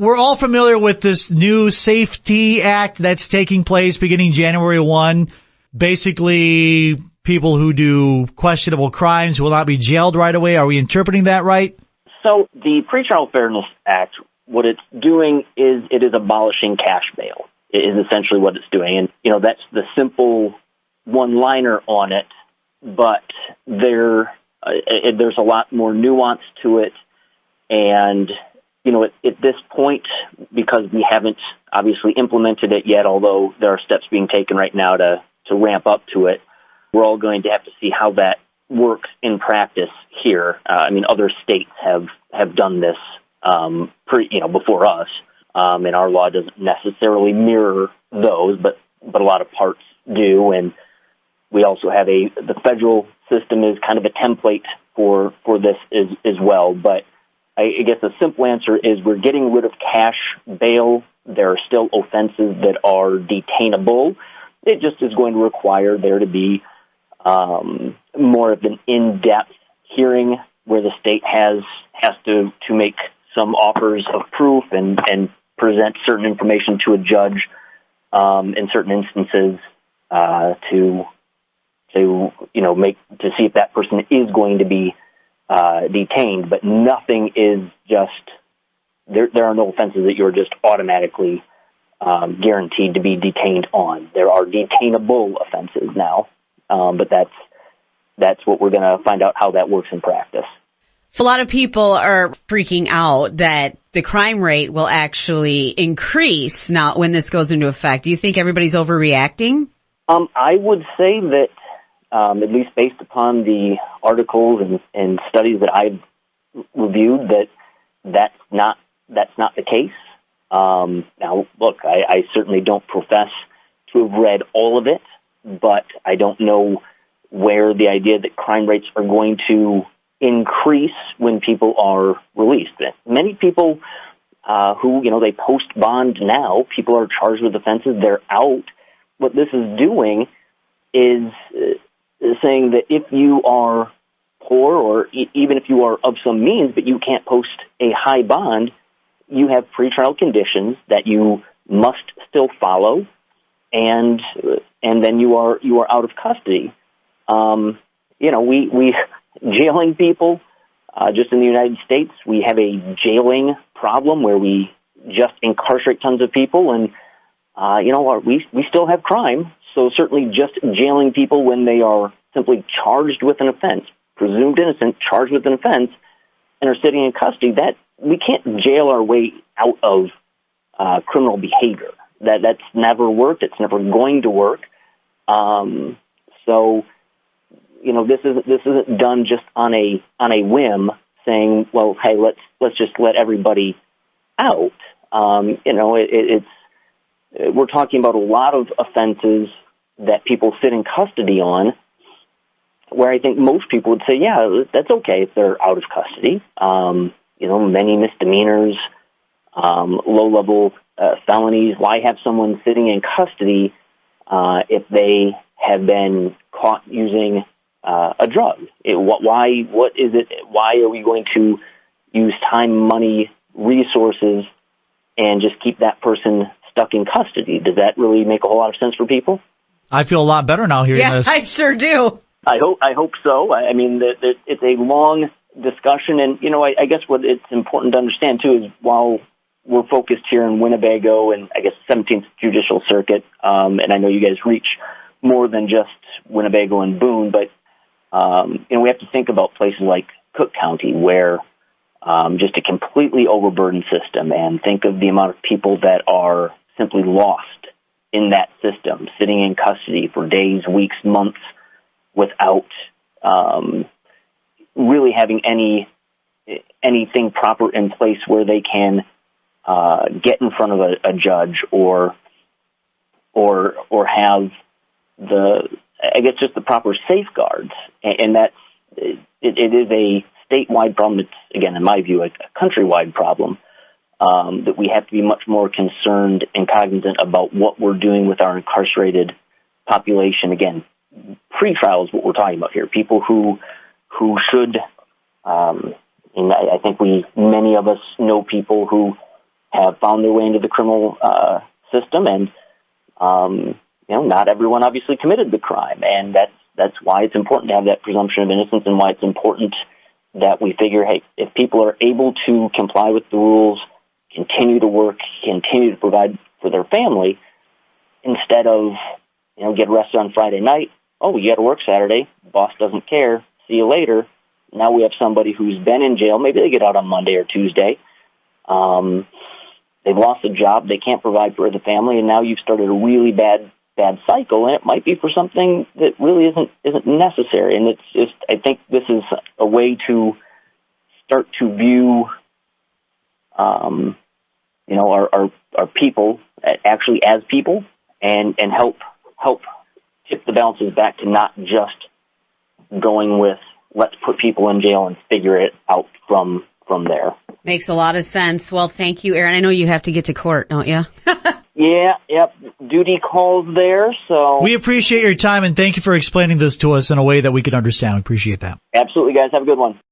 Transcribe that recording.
we're all familiar with this new Safety Act that's taking place beginning January 1. Basically, people who do questionable crimes will not be jailed right away. Are we interpreting that right? So the Pretrial Fairness Act, what it's doing is it is abolishing cash bail. It is essentially what it's doing. And, that's the simple one-liner on it, but there's a lot more nuance to it. And, at this point, because we haven't obviously implemented it yet, although there are steps being taken right now to ramp up to it, we're all going to have to see how that works in practice here. Other states have done this before us, and our law doesn't necessarily mirror those, but a lot of parts do. And we also have the federal system is kind of a template for this as well. But I guess the simple answer is we're getting rid of cash bail. There are still offenses that are detainable. It just is going to require there to be more of an in-depth hearing where the state has to make some offers of proof and present certain information to a judge in certain instances to see if that person is going to be detained. But nothing is just there are no offenses that you're just automatically guaranteed to be detained on. There are detainable offenses now, but that's what we're going to find out how that works in practice. So a lot of people are freaking out that the crime rate will actually increase now when this goes into effect. Do you think everybody's overreacting? I would say that, at least based upon the articles and studies that I've reviewed, that's not the case. Now, look, I certainly don't profess to have read all of it, but I don't know where the idea that crime rates are going to increase when people are released. Many people who, they post bond now, people are charged with offenses, they're out. What this is doing is saying that if you are poor or even if you are of some means, but you can't post a high bond, you have pretrial conditions that you must still follow, and then you are out of custody. We jailing people, just in the United States, we have a jailing problem where we just incarcerate tons of people, and we still have crime. So certainly just jailing people when they are simply charged with an offense, presumed innocent, charged with an offense, and are sitting in custody, that we can't jail our way out of criminal behavior. That's never worked. It's never going to work. So, this isn't done just on a whim, saying, well, hey, let's just let everybody out. We're talking about a lot of offenses that people sit in custody on, where I think most people would say, yeah, that's okay if they're out of custody. Many misdemeanors, low-level felonies. Why have someone sitting in custody if they have been caught using a drug? What is it? Why are we going to use time, money, resources, and just keep that person stuck in custody? Does that really make a whole lot of sense for people? I feel a lot better now hearing this. Yeah, I sure do. I hope so. It's a long discussion, and I guess what it's important to understand too is while we're focused here in Winnebago and I guess 17th Judicial Circuit, and I know you guys reach more than just Winnebago and Boone, but we have to think about places like Cook County where just a completely overburdened system, and think of the amount of people that are simply lost in that system, sitting in custody for days, weeks, months, without really having anything proper in place where they can get in front of a judge or have just the proper safeguards. And that's it is a statewide problem. It's, again, in my view, a countrywide problem. That we have to be much more concerned and cognizant about what we're doing with our incarcerated population. Again, pretrial is what we're talking about here. People who should, and I think many of us know people who have found their way into the criminal system, and not everyone obviously committed the crime, and that's why it's important to have that presumption of innocence, and why it's important that we figure, hey, if people are able to comply with the rules, continue to work, continue to provide for their family, instead of get arrested on Friday night. Oh, you got to work Saturday. Boss doesn't care. See you later. Now we have somebody who's been in jail. Maybe they get out on Monday or Tuesday. They've lost a job. They can't provide for the family, and now you've started a really bad cycle. And it might be for something that really isn't necessary. And it's just, I think this is a way to start to view, our people actually as people, and help tip the balances back to not just going with let's put people in jail and figure it out from there. Makes a lot of sense. Well, thank you, Aaron. I know you have to get to court, don't you? Yeah, yep. Duty calls there, so. We appreciate your time, and thank you for explaining this to us in a way that we can understand. We appreciate that. Absolutely, guys. Have a good one.